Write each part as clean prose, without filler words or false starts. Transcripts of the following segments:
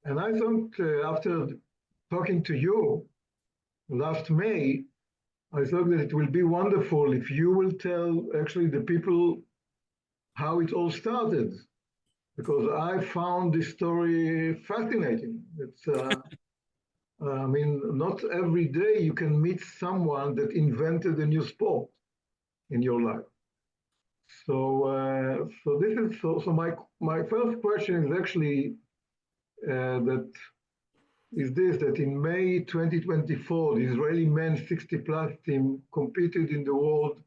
And I thought after talking to you last May, I thought that it will be wonderful if you will tell actually the people how it all started, because I found this story fascinating. I mean, not every day you can meet someone that invented a new sport in your life. So my first question is actually that that in May 2024, the Israeli men's 60 plus team competed in the World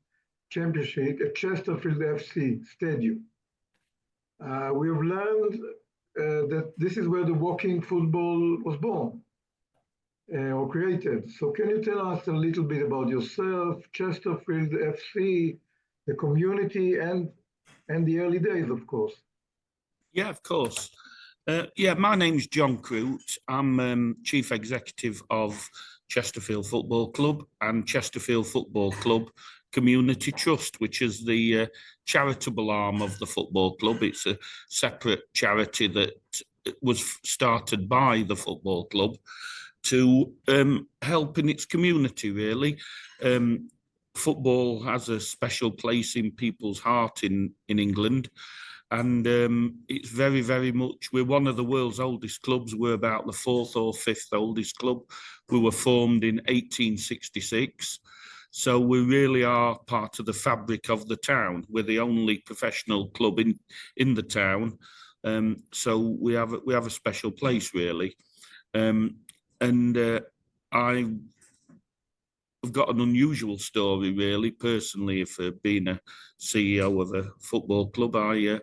Championship at Chesterfield FC Stadium. We have learned that this is where the walking football was born or created. So can you tell us a little bit about yourself, Chesterfield FC, the community, and the early days, of course? Yeah, of course. My name's John Croot. I'm Chief Executive of Chesterfield Football Club and Chesterfield Football Club Community Trust, which is the charitable arm of the football club. It's a separate charity that was started by the football club to help in its community, really. Football has a special place in people's heart in England. And it's very, very much, we're one of the world's oldest clubs. We're about the fourth or fifth oldest club. We were formed in 1866. So we really are part of the fabric of the town. We're the only professional club in the town. So we have a special place, really. I've got an unusual story, really, personally, for being a CEO of a football club. I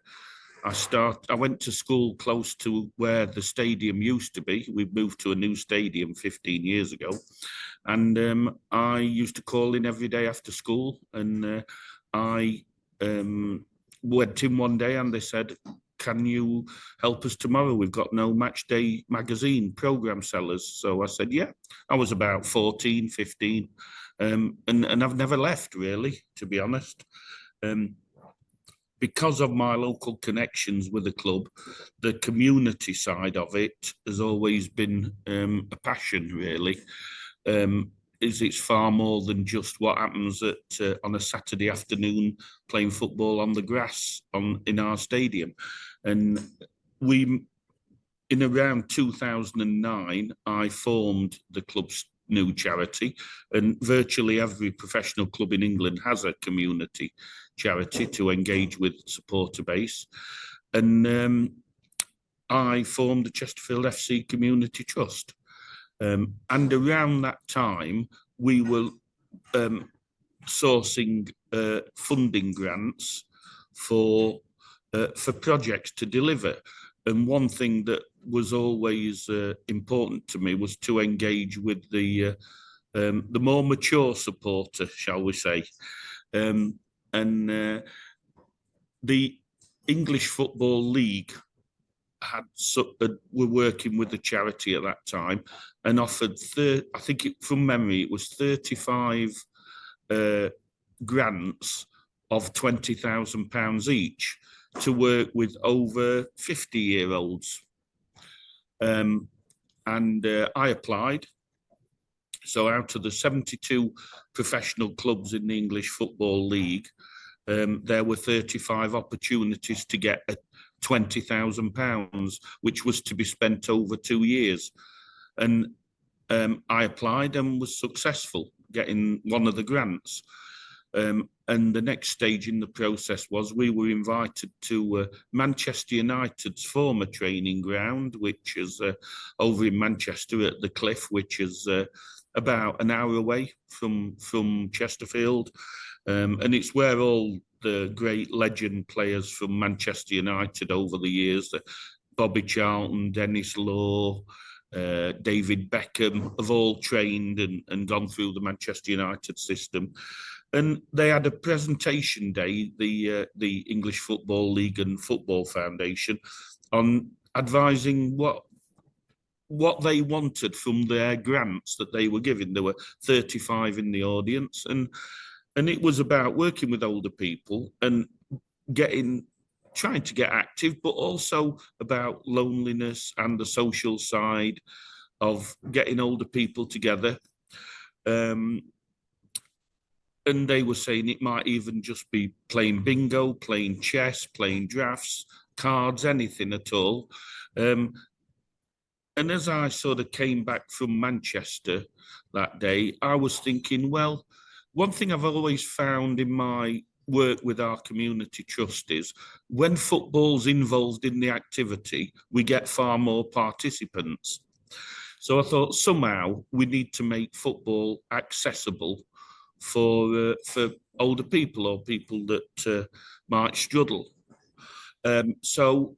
went to school close to where the stadium used to be. We moved to a new stadium 15 years ago. And I used to call in every day after school. And I went in one day and they said, "Can you help us tomorrow? We've got no Match Day magazine program sellers." So I said, yeah. I was about 14, 15. And I've never left, really, to be honest. Because of my local connections with the club, the community side of it has always been a passion, really. It's far more than just what happens on a Saturday afternoon playing football on the grass in our stadium. And in around 2009, I formed the club's new charity, and virtually every professional club in England has a community charity to engage with supporter base. And I formed the Chesterfield FC Community Trust. And around that time, we were sourcing funding grants for projects to deliver. And one thing that was always important to me was to engage with the more mature supporter, shall we say. The English Football League were working with the charity at that time and offered, I think from memory, it was 35 grants of £20,000 each to work with over 50-year-olds. And I applied. So out of the 72 professional clubs in the English Football League, there were 35 opportunities to get £20,000, which was to be spent over 2 years. And I applied and was successful getting one of the grants. And the next stage in the process was we were invited to Manchester United's former training ground, which is over in Manchester at the Cliff, which is about an hour away from Chesterfield. And it's where all the great legend players from Manchester United over the years, Bobby Charlton, Dennis Law, David Beckham, have all trained and gone through the Manchester United system. And they had a presentation day, the English Football League and Football Foundation, on advising what they wanted from their grants that they were giving. There were 35 in the audience, and it was about working with older people and getting trying to get active, but also about loneliness and the social side of getting older people together. And they were saying it might even just be playing bingo, playing chess, playing drafts, cards, anything at all. And as I sort of came back from Manchester that day, I was thinking, well, one thing I've always found in my work with our community trust is when football's involved in the activity, we get far more participants. So I thought somehow we need to make football accessible for older people or people that might struggle. So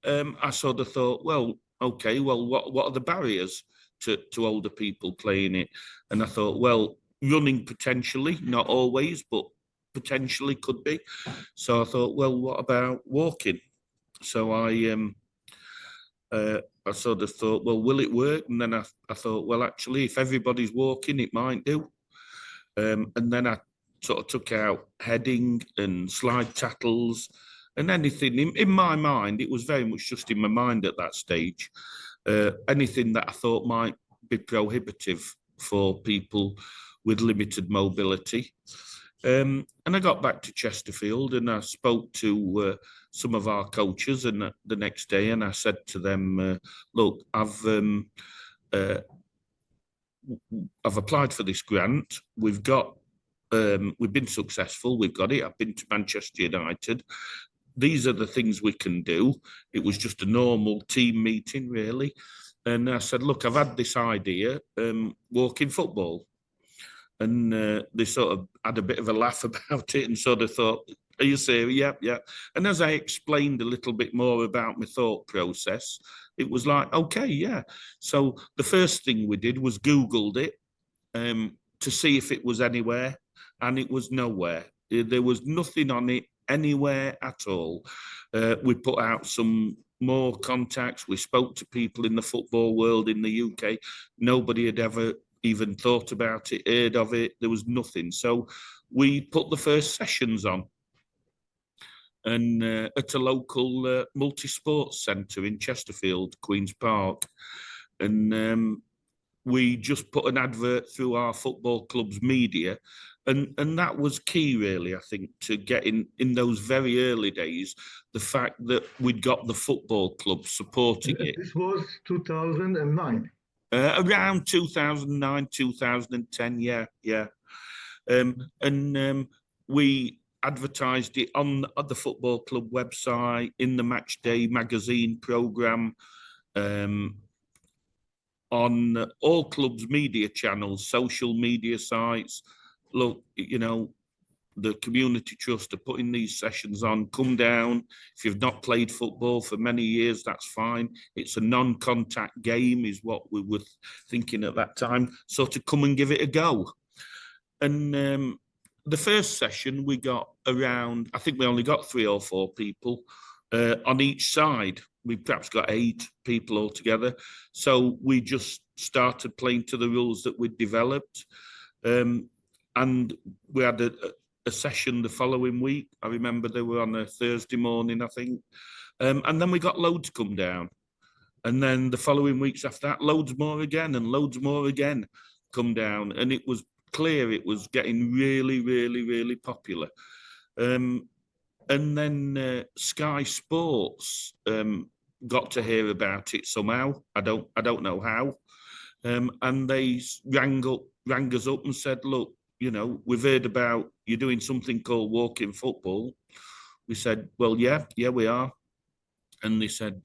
I sort of thought, well, okay, well, what are the barriers to older people playing it? And I thought, well, running potentially, not always, but potentially could be. So I thought, well, what about walking? So I sort of thought, well, will it work? And then I thought, well, actually, if everybody's walking, it might do. And then I sort of took out heading and slide tackles and anything. In my mind, it was very much just in my mind at that stage. Anything that I thought might be prohibitive for people with limited mobility. And I got back to Chesterfield and I spoke to some of our coaches and the next day, and I said to them, look, I've applied for this grant. We've been successful. We've got it. I've been to Manchester United. These are the things we can do. It was just a normal team meeting, really. And I said, look, I've had this idea, walking football. And they sort of had a bit of a laugh about it and sort of thought, are you serious? Yeah, yeah. And as I explained a little bit more about my thought process, it was like, okay, yeah. So the first thing we did was Googled it to see if it was anywhere, and it was nowhere. There was nothing on it anywhere at all. We put out some more contacts. We spoke to people in the football world in the UK. Nobody had ever even thought about it, heard of it. There was nothing. So we put the first sessions on. And at a local multi-sports centre in Chesterfield, Queen's Park. And we just put an advert through our football club's media. And that was key, really, I think, to get in those very early days, the fact that we'd got the football club supporting it. This was 2009. Around 2009, 2010, yeah. We advertised it on the football club website, in the Match Day magazine programme, on all clubs' media channels, social media sites. Look, you know, the community trust are putting these sessions on. Come down. If you've not played football for many years, that's fine. It's a non-contact game is what we were thinking at that time. So to come and give it a go. And the first session we got around, I think we only got 3 or 4 people on each side. We perhaps got 8 people altogether. So we just started playing to the rules that we'd developed. And we had a session the following week. I remember they were on a Thursday morning, I think. And then we got loads come down. And then the following weeks after that, loads more again and loads more again come down. And it was clear it was getting really, really, really popular. And then Sky Sports got to hear about it somehow. I don't know how. And they rang us up and said, look, you know, we've heard about you doing something called walking football. We said, well, yeah, we are. And they said,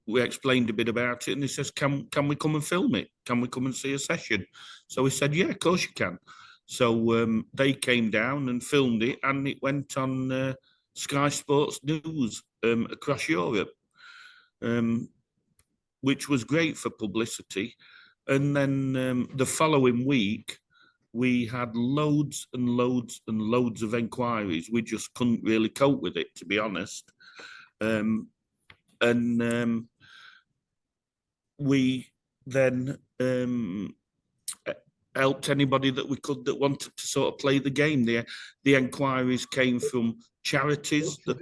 we explained a bit about it, and they says, can we come and film it? Can we come and see a session? So we said, yeah, of course you can. So they came down and filmed it, and it went on Sky Sports News across Europe, which was great for publicity. And then the following week, we had loads and loads and loads of inquiries. We just couldn't really cope with it, to be honest. We then helped anybody that we could that wanted to sort of play the game. The inquiries came from charities. So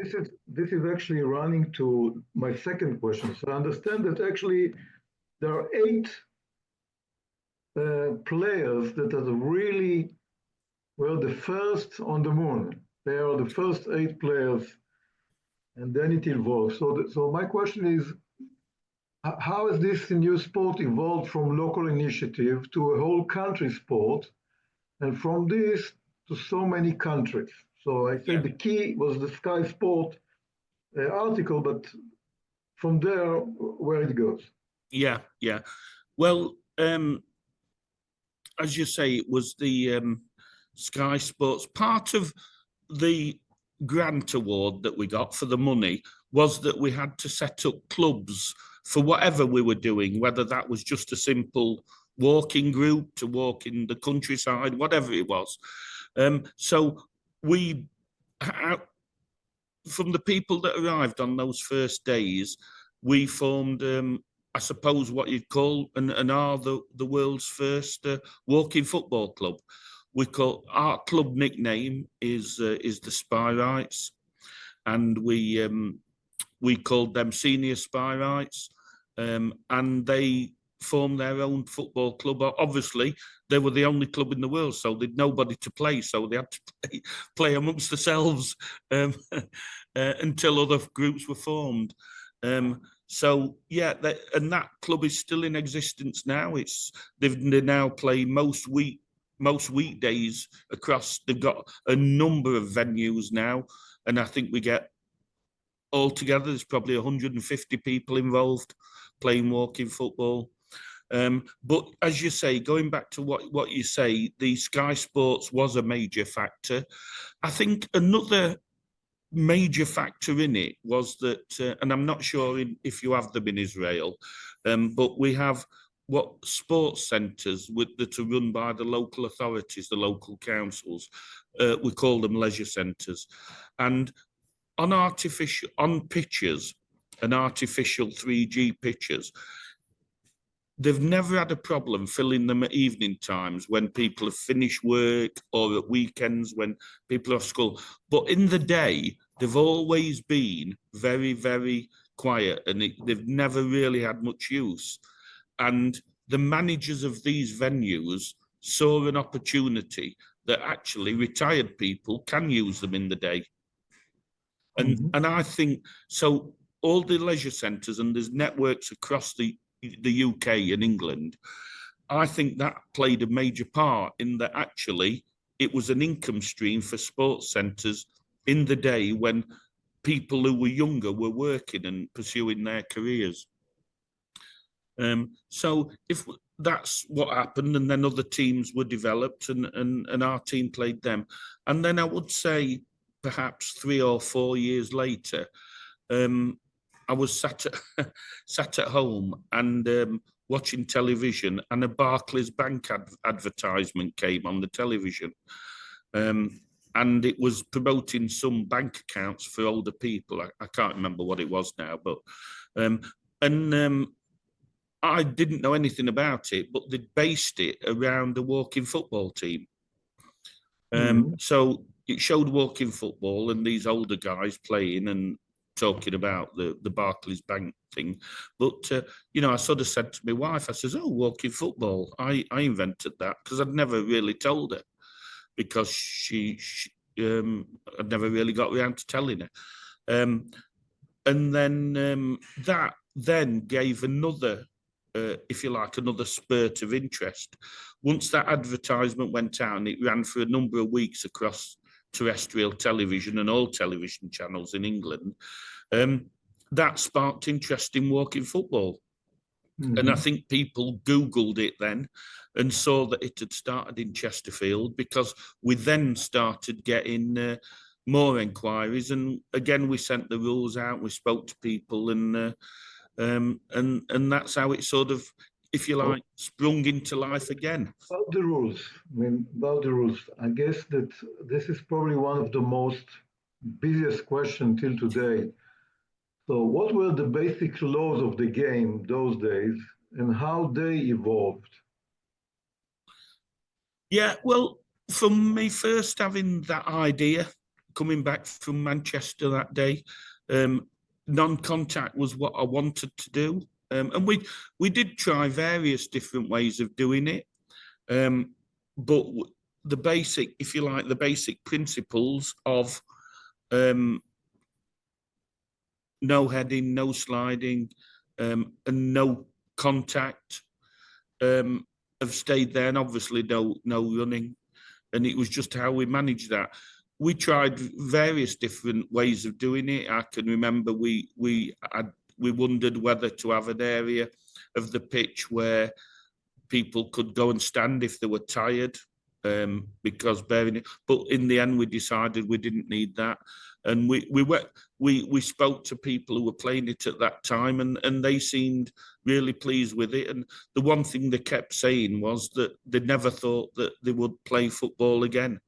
this is actually running to my second question. So I understand that actually there are 8 players that are really were the first on the moon. They are the first 8 players, and then it evolves. So my question is, how has this new sport evolved from local initiative to a whole country sport, and from this to so many countries? So I think the key was the Sky Sport article, but from there, where it goes. Yeah. Well, as you say, it was the Sky Sports. Part of the grant award that we got for the money was that we had to set up clubs for whatever we were doing, whether that was just a simple walking group to walk in the countryside, whatever it was. So we, from the people that arrived on those first days, we formed, I suppose, what you'd call and are the world's first walking football club. We call our club nickname is the Spyrites, and we called them Senior Spyrites, and they formed their own football club. Obviously, they were the only club in the world, so they'd nobody to play, so they had to play amongst themselves until other groups were formed. So yeah, and that club is still in existence now. They now play most weekdays across. They've got a number of venues now, and I think we get altogether there's probably 150 people involved playing walking football. But as you say, going back to what you say, the Sky Sports was a major factor. I think another major factor in it was that, and I'm not sure if you have them in Israel, but we have what sports centres that are run by the local authorities, the local councils. We call them leisure centres, and on pitches and artificial 3G pitches, they've never had a problem filling them at evening times when people have finished work or at weekends when people are at school. But in the day, they've always been very, very quiet, and they've never really had much use. And the managers of these venues saw an opportunity that actually retired people can use them in the day. And I think, so all the leisure centres, and there's networks across the UK and England, I think that played a major part in that actually it was an income stream for sports centres in the day when people who were younger were working and pursuing their careers. So if that's what happened, and then other teams were developed, and our team played them. And then I would say perhaps 3 or 4 years later, I was sat at home and watching television, and a Barclays Bank advertisement came on the television, and it was promoting some bank accounts for older people. I can't remember what it was now, but I didn't know anything about it, but they based it around the walking football team. So it showed walking football and these older guys playing and talking about the Barclays Bank thing. But, I sort of said to my wife, I says, oh, walking football. I invented that because I'd never really told her, because I'd never really got around to telling her. And then that then gave another, if you like, another spurt of interest. Once that advertisement went out, and it ran for a number of weeks across terrestrial television and all television channels in England, that sparked interest in walking football. And I think people Googled it then and saw that it had started in Chesterfield, because we then started getting more inquiries. And again, we sent the rules out, we spoke to people, and that's how it sort of, if you like, sprung into life again. About the rules, I guess that this is probably one of the most busiest questions till today. So what were the basic laws of the game those days, and how they evolved? Yeah, well, from me first having that idea, coming back from Manchester that day. Non-contact was what I wanted to do. And we did try various different ways of doing it. But the basic, if you like, the basic principles of no heading, no sliding, and no contact have stayed there, and obviously no running. And it was just how we managed that. We tried various different ways of doing it. I can remember we wondered whether to have an area of the pitch where people could go and stand if they were tired, because but in the end we decided we didn't need that. And we spoke to people who were playing it at that time, and they seemed really pleased with it. And the one thing they kept saying was that they never thought that they would play football again.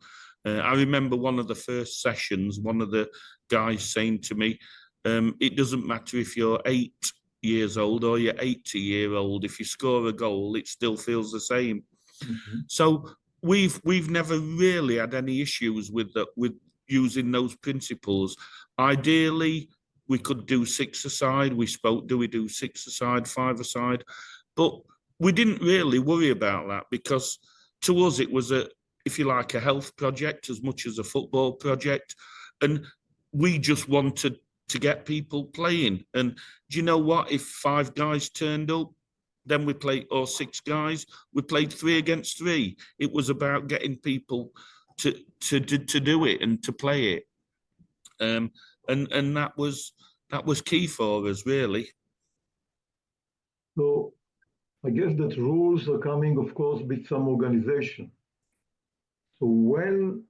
I remember one of the first sessions, one of the guys saying to me, it doesn't matter if you're 8 years old or you're 80-year-old, if you score a goal, it still feels the same. Mm-hmm. So we've never really had any issues with using those principles. Ideally, we could do 6-a-side. We spoke, do we do 6-a-side, 5-a-side? But we didn't really worry about that, because to us it was if you like, a health project as much as a football project. And we just wanted to get people playing. And do you know what? If 5 guys turned up, then we played, or 6 guys, we played 3 against 3. It was about getting people to do it and to play it. And that was key for us, really. So I guess that rules are coming, of course, with some organization. So when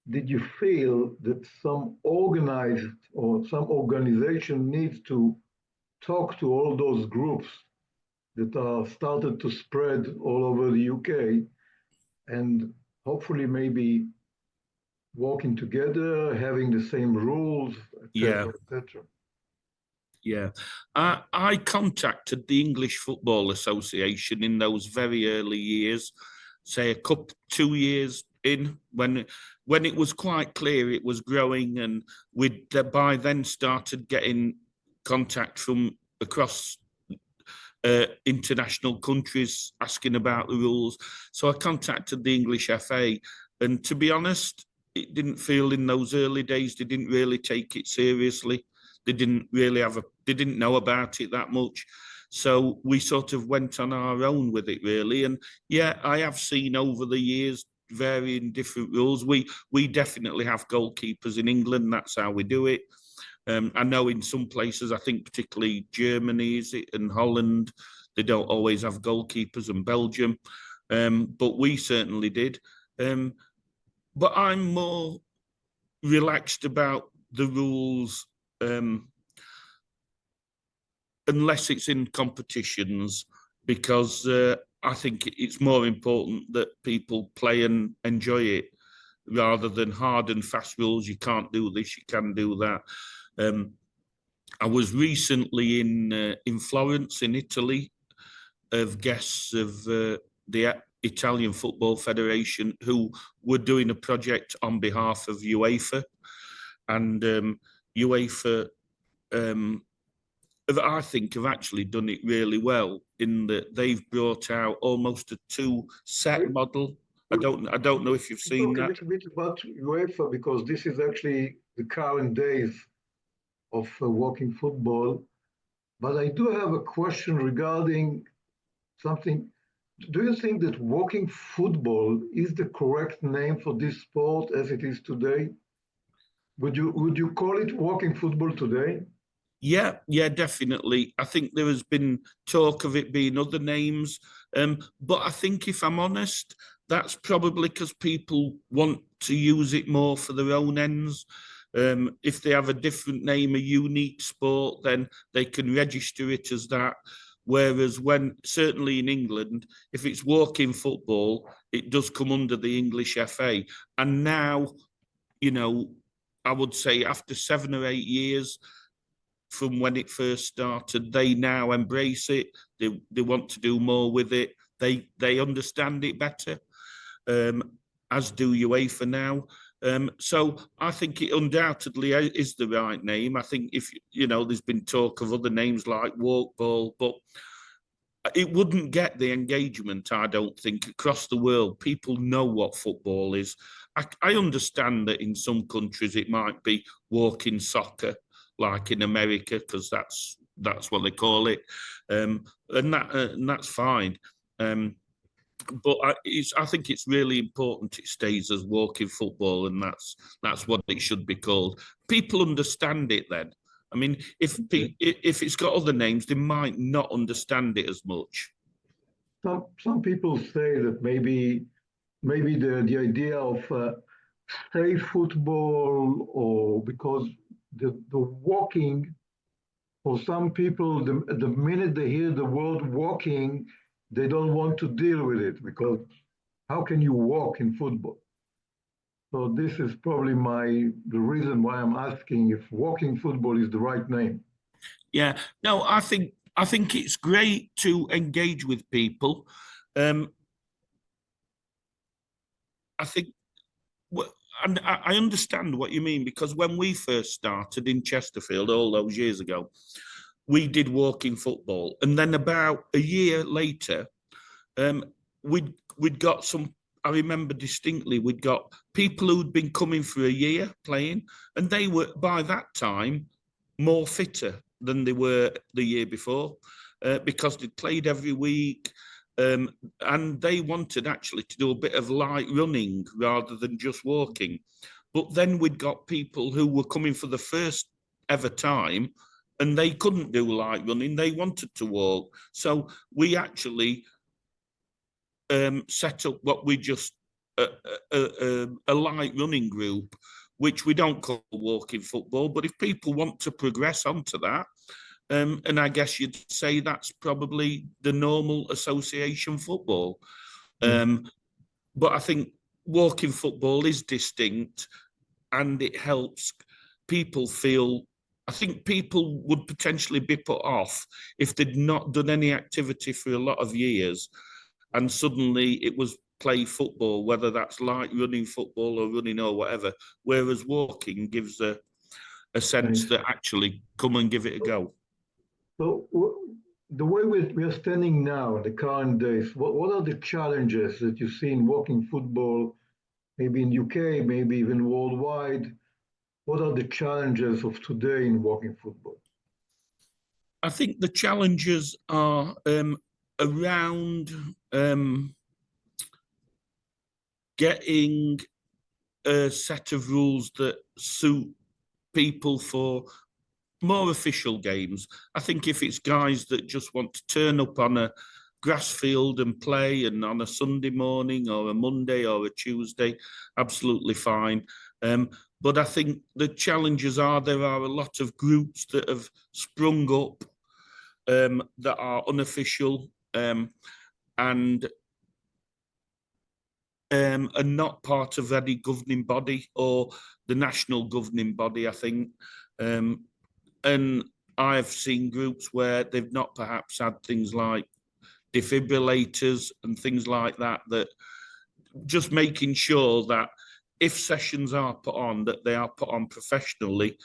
did you feel that some organized or some organization needs to talk to all those groups that are started to spread all over the UK, and hopefully maybe working together, having the same rules, etc., etc.? Yeah, I contacted the English Football Association in those very early years, say 2 years in, when it was quite clear it was growing, and we'd by then started getting contact from across international countries asking about the rules. So I contacted the English FA, and to be honest, it didn't feel in those early days they didn't really take it seriously. They didn't really they didn't know about it that much. So we sort of went on our own with it, really. And yeah, I have seen over the years varying different rules. We definitely have goalkeepers in England. That's how we do it. I know in some places, I think particularly Germany and Holland, they don't always have goalkeepers, and Belgium, but we certainly did. But I'm more relaxed about the rules, unless it's in competitions, because I think it's more important that people play and enjoy it, rather than hard and fast rules. You can't do this, you can do that. I was recently in Florence, in Italy, of guests of the Italian Football Federation, who were doing a project on behalf of UEFA. And UEFA, I think, have actually done it really well, in that they've brought out almost a 2-set model. I don't know if you've seen that. Talk a little bit about UEFA, because this is actually the current days of walking football. But I do have a question regarding something. Do you think that walking football is the correct name for this sport as it is today? Would you call it walking football today? Yeah, definitely. I think there has been talk of it being other names. But I think, if I'm honest, that's probably because people want to use it more for their own ends. If they have a different name, a unique sport, then they can register it as that. Whereas certainly in England, if it's walking football, it does come under the English FA. And now, I would say after 7 or 8 years from when it first started, they now embrace it. They want to do more with it. They understand it better, as do UEFA now. So I think it undoubtedly is the right name. I think if, there's been talk of other names like walk ball, but it wouldn't get the engagement, I don't think, across the world. People know what football is. I understand that in some countries it might be walking soccer, like in America, because that's what they call it, and that's fine. But I think it's really important it stays as walking football, and that's what it should be called. People understand it then. I mean, if it's got other names, they might not understand it as much. Some people say that maybe the idea of safe football, or because the walking, for some people, the minute they hear the word walking, they don't want to deal with it, because how can you walk in football? So this is probably the reason why I'm asking if walking football is the right name. Yeah, no, I think it's great to engage with people. I think, and I understand what you mean, because when we first started in Chesterfield all those years ago, we did walking football, and then about a year later, we'd got some. I remember distinctly, we'd got people who'd been coming for a year playing, and they were by that time more fitter than they were the year before, because they'd played every week, and they wanted actually to do a bit of light running rather than just walking. But then we'd got people who were coming for the first ever time, and they couldn't do light running, they wanted to walk. So we actually set up what we just a light running group, which we don't call walking football. But if people want to progress onto that, and I guess you'd say that's probably the normal association football. But I think walking football is distinct, and it helps people feel. I think people would potentially be put off if they'd not done any activity for a lot of years, and suddenly it was play football, whether that's light running football or running or whatever, whereas walking gives a sense that actually come and give it a go. So the way we're standing now in the current days, what are the challenges that you see in walking football, maybe in UK, maybe even worldwide? What are the challenges of today in walking football? I think the challenges are around getting a set of rules that suit people for more official games. I think if it's guys that just want to turn up on a grass field and play, and on a Sunday morning or a Monday or a Tuesday, absolutely fine. But I think the challenges are there are a lot of groups that have sprung up that are unofficial and are not part of any governing body or the national governing body, I think. And I've seen groups where they've not perhaps had things like defibrillators and things like that, that just making sure that if sessions are put on, that they are put on professionally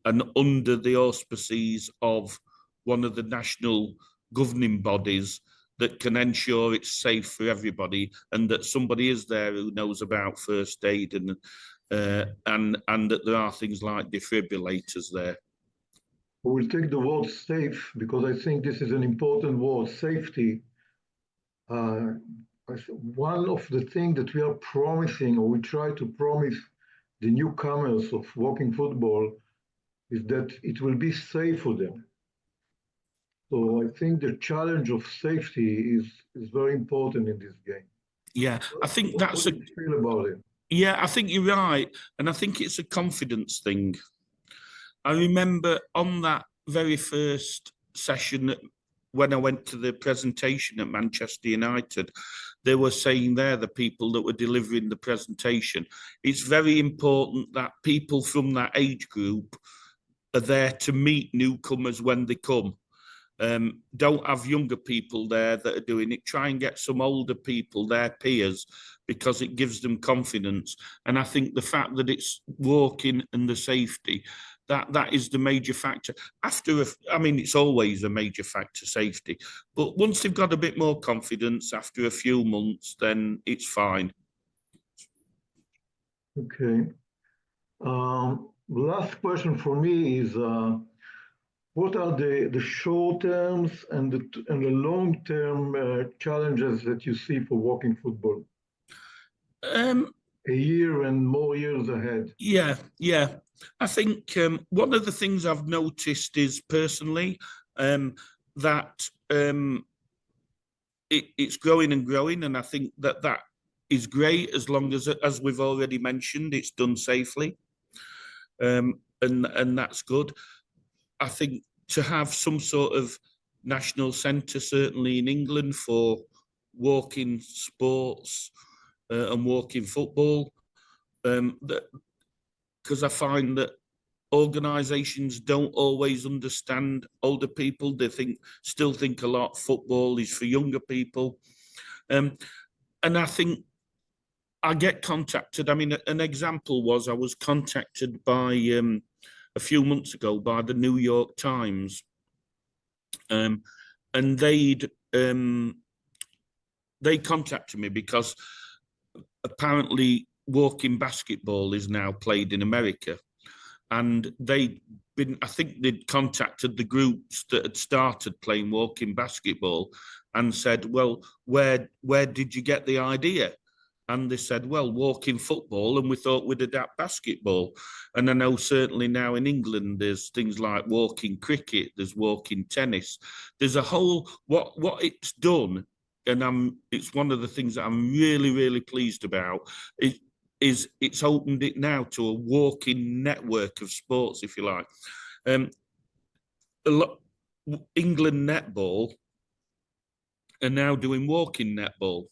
and under the auspices of one of the national governing bodies that can ensure it's safe for everybody, and that somebody is there who knows about first aid, and that there are things like defibrillators there. We'll take the word safe, because I think this is an important word, safety. One of the things that we are promising, or we try to promise the newcomers of walking football, is that it will be safe for them. So I think the challenge of safety is very important in this game. Yeah, I think that's what do you feel about it? Yeah, I think you're right, and I think it's a confidence thing. I remember on that very first session, when I went to the presentation at Manchester United, they were saying there, the people that were delivering the presentation, it's very important that people from that age group are there to meet newcomers when they come. Don't have younger people there that are doing it. Try and get some older people, their peers, because it gives them confidence. And I think the fact that it's walking and the safety, that is the major factor. I mean, it's always a major factor, safety. But once they've got a bit more confidence after a few months, then it's fine. Okay. Last question for me is, what are the short terms and the long term challenges that you see for walking football? A year and more years ahead. Yeah. I think one of the things I've noticed is personally that it's growing and growing, and I think that is great as long as we've already mentioned, it's done safely, and that's good. I think to have some sort of national centre, certainly in England, for walking sports and walking football, because I find that organisations don't always understand older people. They still think a lot football is for younger people, and I think I get contacted. I mean, an example was I was contacted by a few months ago by the New York Times, and they contacted me because apparently walking basketball is now played in America, and I think they'd contacted the groups that had started playing walking basketball and said, well, where did you get the idea? And they said, well, walking football, and we thought we'd adapt basketball. And I know certainly now in England, there's things like walking cricket, there's walking tennis. There's a whole, what it's done, and it's one of the things that I'm really, really pleased about, is it's opened it now to a walking network of sports, if you like. England netball are now doing walking netball.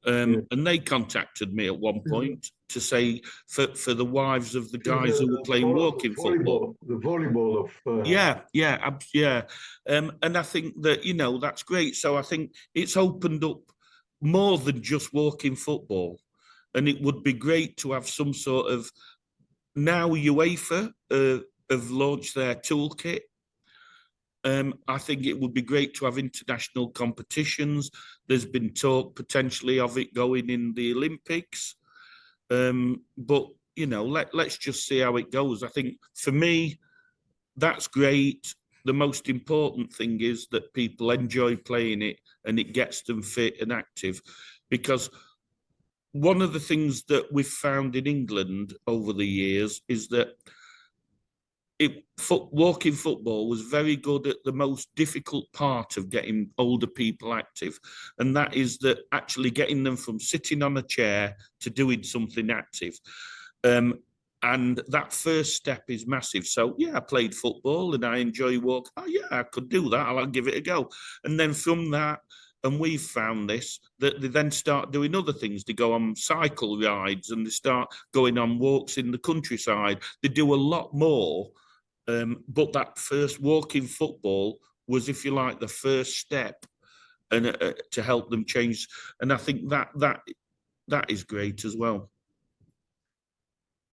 And they contacted me at one point to say for the wives of the guys who were playing walking football. The volleyball of... Yeah. And I think that, that's great. So I think it's opened up more than just walking football. And it would be great to have some sort of... Now UEFA have launched their toolkit. I think it would be great to have international competitions. There's been talk potentially of it going in the Olympics. But, let's just see how it goes. I think for me, that's great. The most important thing is that people enjoy playing it and it gets them fit and active. Because one of the things that we've found in England over the years is that walking football was very good at the most difficult part of getting older people active, and that is that actually getting them from sitting on a chair to doing something active. And that first step is massive. So yeah, I played football and I enjoy walking. Oh yeah, I could do that. I'll give it a go. And then from that, and we've found this, that they then start doing other things. They go on cycle rides and they start going on walks in the countryside. They do a lot more. But that first walking football was, if you like, the first step, and to help them change. And I think that is great as well.